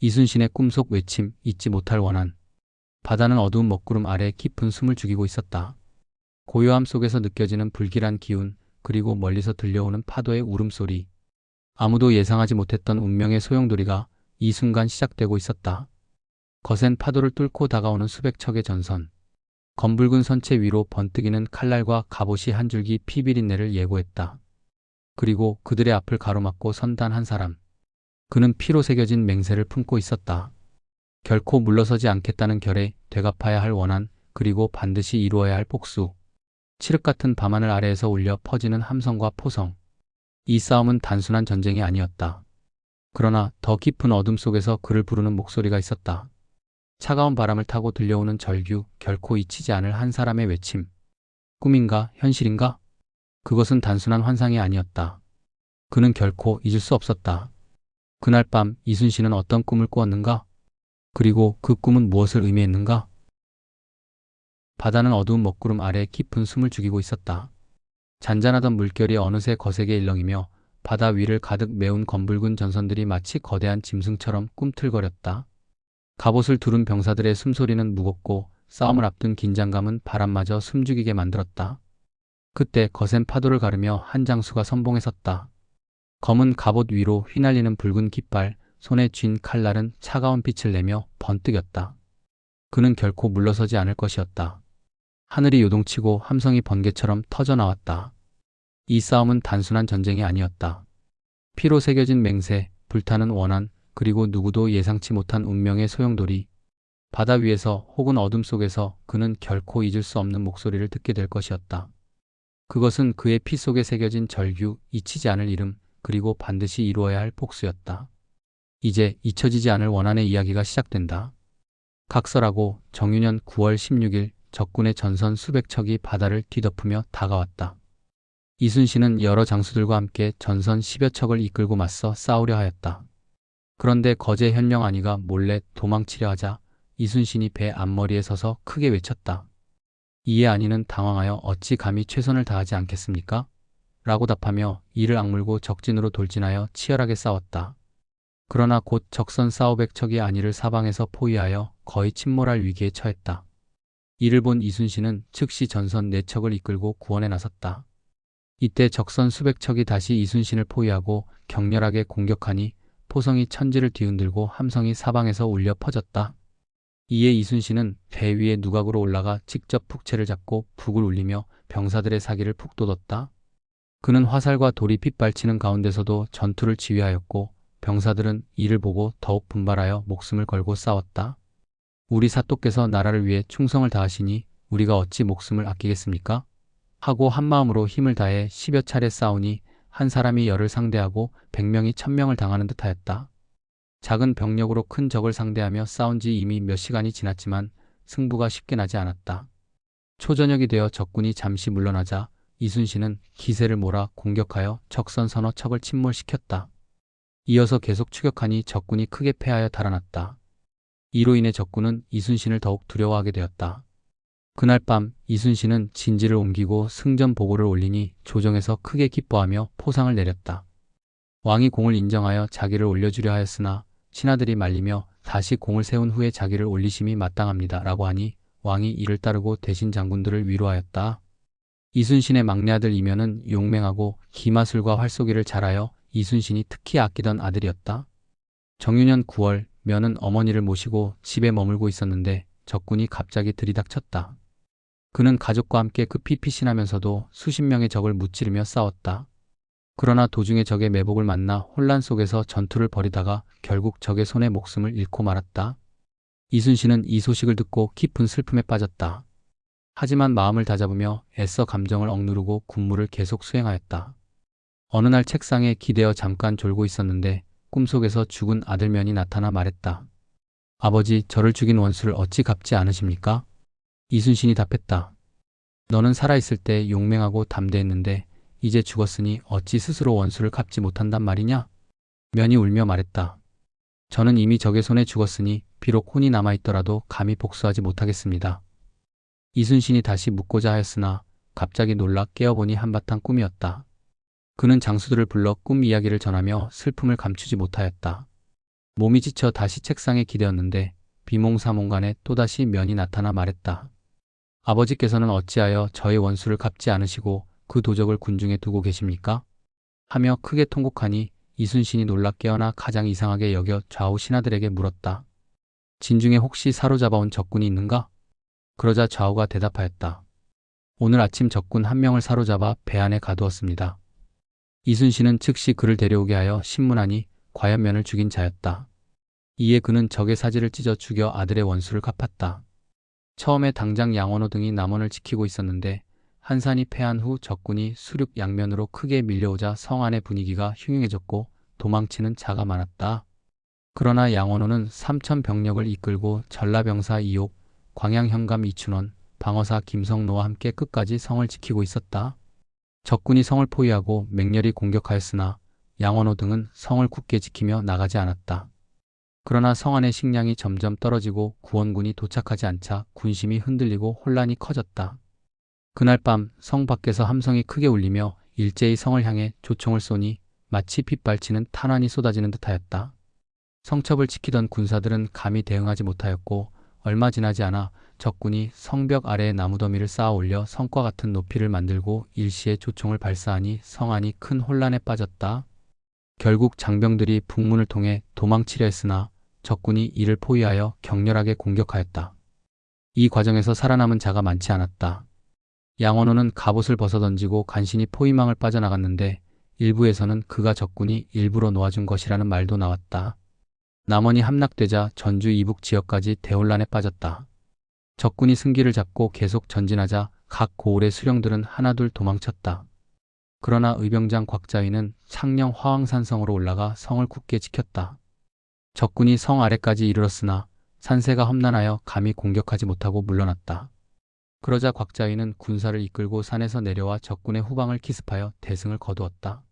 이순신의 꿈속 외침, 잊지 못할 원한. 바다는 어두운 먹구름 아래 깊은 숨을 죽이고 있었다. 고요함 속에서 느껴지는 불길한 기운, 그리고 멀리서 들려오는 파도의 울음소리. 아무도 예상하지 못했던 운명의 소용돌이가 이 순간 시작되고 있었다. 거센 파도를 뚫고 다가오는 수백 척의 전선. 검붉은 선체 위로 번뜩이는 칼날과 갑옷이 한 줄기 피비린내를 예고했다. 그리고 그들의 앞을 가로막고 선 단 한 사람. 그는 피로 새겨진 맹세를 품고 있었다. 결코 물러서지 않겠다는 결의, 되갚아야 할 원한, 그리고 반드시 이루어야 할 복수. 칠흑 같은 밤하늘 아래에서 울려 퍼지는 함성과 포성. 이 싸움은 단순한 전쟁이 아니었다. 그러나 더 깊은 어둠 속에서 그를 부르는 목소리가 있었다. 차가운 바람을 타고 들려오는 절규, 결코 잊히지 않을 한 사람의 외침. 꿈인가, 현실인가? 그것은 단순한 환상이 아니었다. 그는 결코 잊을 수 없었다. 그날 밤 이순신은 어떤 꿈을 꾸었는가? 그리고 그 꿈은 무엇을 의미했는가? 바다는 어두운 먹구름 아래 깊은 숨을 죽이고 있었다. 잔잔하던 물결이 어느새 거세게 일렁이며 바다 위를 가득 메운 검붉은 전선들이 마치 거대한 짐승처럼 꿈틀거렸다. 갑옷을 두른 병사들의 숨소리는 무겁고 싸움을 앞둔 긴장감은 바람마저 숨죽이게 만들었다. 그때 거센 파도를 가르며 한 장수가 선봉에 섰다. 검은 갑옷 위로 휘날리는 붉은 깃발, 손에 쥔 칼날은 차가운 빛을 내며 번뜩였다. 그는 결코 물러서지 않을 것이었다. 하늘이 요동치고 함성이 번개처럼 터져나왔다. 이 싸움은 단순한 전쟁이 아니었다. 피로 새겨진 맹세, 불타는 원한, 그리고 누구도 예상치 못한 운명의 소용돌이. 바다 위에서 혹은 어둠 속에서 그는 결코 잊을 수 없는 목소리를 듣게 될 것이었다. 그것은 그의 피 속에 새겨진 절규, 잊히지 않을 이름, 그리고 반드시 이루어야 할 복수였다. 이제 잊혀지지 않을 원한의 이야기가 시작된다. 각설하고 정유년 9월 16일 적군의 전선 수백 척이 바다를 뒤덮으며 다가왔다. 이순신은 여러 장수들과 함께 전선 10여 척을 이끌고 맞서 싸우려 하였다. 그런데 거제 현령 안이가 몰래 도망치려 하자 이순신이 배 앞머리에 서서 크게 외쳤다. 이에 안이는 당황하여 어찌 감히 최선을 다하지 않겠습니까? 라고 답하며 이를 악물고 적진으로 돌진하여 치열하게 싸웠다. 그러나 곧 적선 4,500척이 안이를 사방에서 포위하여 거의 침몰할 위기에 처했다. 이를 본 이순신은 즉시 전선 4척을 이끌고 구원에 나섰다. 이때 적선 수백 척이 다시 이순신을 포위하고 격렬하게 공격하니 포성이 천지를 뒤흔들고 함성이 사방에서 울려 퍼졌다. 이에 이순신은 배 위에 누각으로 올라가 직접 북채를 잡고 북을 울리며 병사들의 사기를 푹 돋웠다. 그는 화살과 돌이 빗발치는 가운데서도 전투를 지휘하였고 병사들은 이를 보고 더욱 분발하여 목숨을 걸고 싸웠다. 우리 사또께서 나라를 위해 충성을 다하시니 우리가 어찌 목숨을 아끼겠습니까? 하고 한마음으로 힘을 다해 10여 차례 싸우니 한 사람이 열을 상대하고 100명이 1000명을 당하는 듯하였다. 작은 병력으로 큰 적을 상대하며 싸운 지 이미 몇 시간이 지났지만 승부가 쉽게 나지 않았다. 초저녁이 되어 적군이 잠시 물러나자 이순신은 기세를 몰아 공격하여 적선 서너 척을 침몰시켰다. 이어서 계속 추격하니 적군이 크게 패하여 달아났다. 이로 인해 적군은 이순신을 더욱 두려워하게 되었다. 그날 밤 이순신은 진지를 옮기고 승전 보고를 올리니 조정에서 크게 기뻐하며 포상을 내렸다. 왕이 공을 인정하여 자기를 올려주려 하였으나 신하들이 말리며 다시 공을 세운 후에 자기를 올리심이 마땅합니다 라고 하니 왕이 이를 따르고 대신 장군들을 위로하였다. 이순신의 막내 아들 이면은 용맹하고 기마술과 활쏘기를 잘하여 이순신이 특히 아끼던 아들이었다. 정유년 9월 면은 어머니를 모시고 집에 머물고 있었는데 적군이 갑자기 들이닥쳤다. 그는 가족과 함께 급히 피신하면서도 수십 명의 적을 무찌르며 싸웠다. 그러나 도중에 적의 매복을 만나 혼란 속에서 전투를 벌이다가 결국 적의 손에 목숨을 잃고 말았다. 이순신은 이 소식을 듣고 깊은 슬픔에 빠졌다. 하지만 마음을 다잡으며 애써 감정을 억누르고 군무를 계속 수행하였다. 어느 날 책상에 기대어 잠깐 졸고 있었는데 꿈속에서 죽은 아들면이 나타나 말했다. 아버지, 저를 죽인 원수를 어찌 갚지 않으십니까? 이순신이 답했다. 너는 살아있을 때 용맹하고 담대했는데 이제 죽었으니 어찌 스스로 원수를 갚지 못한단 말이냐? 면이 울며 말했다. 저는 이미 적의 손에 죽었으니 비록 혼이 남아있더라도 감히 복수하지 못하겠습니다. 이순신이 다시 묻고자 하였으나 갑자기 놀라 깨어보니 한바탕 꿈이었다. 그는 장수들을 불러 꿈 이야기를 전하며 슬픔을 감추지 못하였다. 몸이 지쳐 다시 책상에 기대었는데 비몽사몽간에 또다시 면이 나타나 말했다. 아버지께서는 어찌하여 저의 원수를 갚지 않으시고 그 도적을 군중에 두고 계십니까? 하며 크게 통곡하니 이순신이 놀라 깨어나 가장 이상하게 여겨 좌우 신하들에게 물었다. 진중에 혹시 사로잡아온 적군이 있는가? 그러자 좌우가 대답하였다. 오늘 아침 적군 한 명을 사로잡아 배 안에 가두었습니다. 이순신은 즉시 그를 데려오게 하여 신문하니 과연면을 죽인 자였다. 이에 그는 적의 사지를 찢어 죽여 아들의 원수를 갚았다. 처음에 당장 양원호 등이 남원을 지키고 있었는데 한산이 패한 후 적군이 수륙 양면으로 크게 밀려오자 성 안의 분위기가 흉흉해졌고 도망치는 자가 많았다. 그러나 양원호는 3천 병력을 이끌고 전라병사 이옥, 광양현감 이춘원, 방어사 김성노와 함께 끝까지 성을 지키고 있었다. 적군이 성을 포위하고 맹렬히 공격하였으나 양원호 등은 성을 굳게 지키며 나가지 않았다. 그러나 성 안의 식량이 점점 떨어지고 구원군이 도착하지 않자 군심이 흔들리고 혼란이 커졌다. 그날 밤 성 밖에서 함성이 크게 울리며 일제히 성을 향해 조총을 쏘니 마치 빗발치는 탄환이 쏟아지는 듯하였다. 성첩을 지키던 군사들은 감히 대응하지 못하였고 얼마 지나지 않아 적군이 성벽 아래에 나무더미를 쌓아 올려 성과 같은 높이를 만들고 일시에 조총을 발사하니 성 안이 큰 혼란에 빠졌다. 결국 장병들이 북문을 통해 도망치려 했으나 적군이 이를 포위하여 격렬하게 공격하였다. 이 과정에서 살아남은 자가 많지 않았다. 양원호는 갑옷을 벗어던지고 간신히 포위망을 빠져나갔는데 일부에서는 그가 적군이 일부러 놓아준 것이라는 말도 나왔다. 남원이 함락되자 전주 이북 지역까지 대혼란에 빠졌다. 적군이 승기를 잡고 계속 전진하자 각 고을의 수령들은 하나둘 도망쳤다. 그러나 의병장 곽자위는 창녕 화왕산성으로 올라가 성을 굳게 지켰다. 적군이 성 아래까지 이르렀으나 산세가 험난하여 감히 공격하지 못하고 물러났다. 그러자 곽자위는 군사를 이끌고 산에서 내려와 적군의 후방을 기습하여 대승을 거두었다.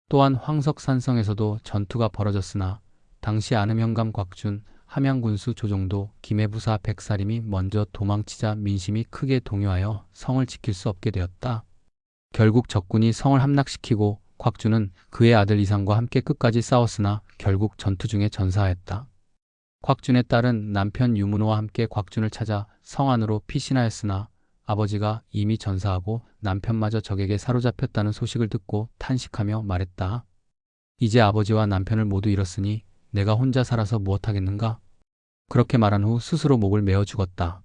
또한 황석산성에서도 전투가 벌어졌으나 당시 안음현감 곽준, 함양군수 조종도, 김해부사 백사림이 먼저 도망치자 민심이 크게 동요하여 성을 지킬 수 없게 되었다. 결국 적군이 성을 함락시키고 곽준은 그의 아들 이상과 함께 끝까지 싸웠으나 결국 전투 중에 전사하였다. 곽준의 딸은 남편 유문호와 함께 곽준을 찾아 성 안으로 피신하였으나 아버지가 이미 전사하고 남편마저 적에게 사로잡혔다는 소식을 듣고 탄식하며 말했다. 이제 아버지와 남편을 모두 잃었으니 내가 혼자 살아서 무엇하겠는가? 그렇게 말한 후 스스로 목을 메어 죽었다.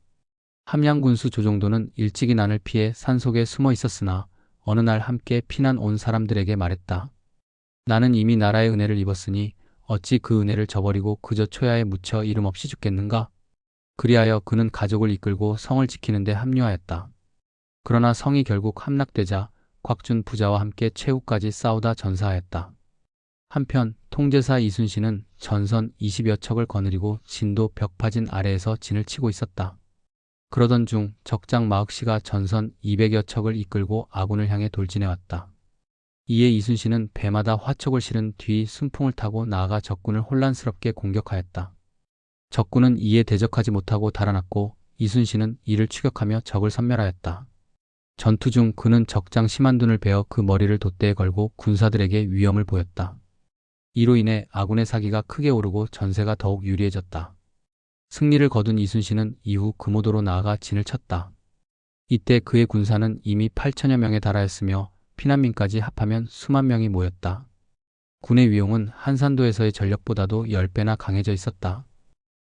함양군수 조종도는 일찍이 난을 피해 산속에 숨어 있었으나 어느 날 함께 피난 온 사람들에게 말했다. 나는 이미 나라의 은혜를 입었으니 어찌 그 은혜를 저버리고 그저 초야에 묻혀 이름 없이 죽겠는가? 그리하여 그는 가족을 이끌고 성을 지키는 데 합류하였다. 그러나 성이 결국 함락되자 곽준 부자와 함께 최후까지 싸우다 전사하였다. 한편 통제사 이순신은 전선 20여 척을 거느리고 진도 벽파진 아래에서 진을 치고 있었다. 그러던 중 적장 마흑씨가 전선 200여 척을 이끌고 아군을 향해 돌진해왔다. 이에 이순신은 배마다 화촉을 실은 뒤 순풍을 타고 나아가 적군을 혼란스럽게 공격하였다. 적군은 이에 대적하지 못하고 달아났고 이순신은 이를 추격하며 적을 섬멸하였다. 전투 중 그는 적장 심한둔을 베어 그 머리를 돛대에 걸고 군사들에게 위험을 보였다. 이로 인해 아군의 사기가 크게 오르고 전세가 더욱 유리해졌다. 승리를 거둔 이순신은 이후 금오도로 나아가 진을 쳤다. 이때 그의 군사는 이미 8천여 명에 달하였으며 피난민까지 합하면 수만 명이 모였다. 군의 위용은 한산도에서의 전력보다도 10배나 강해져 있었다.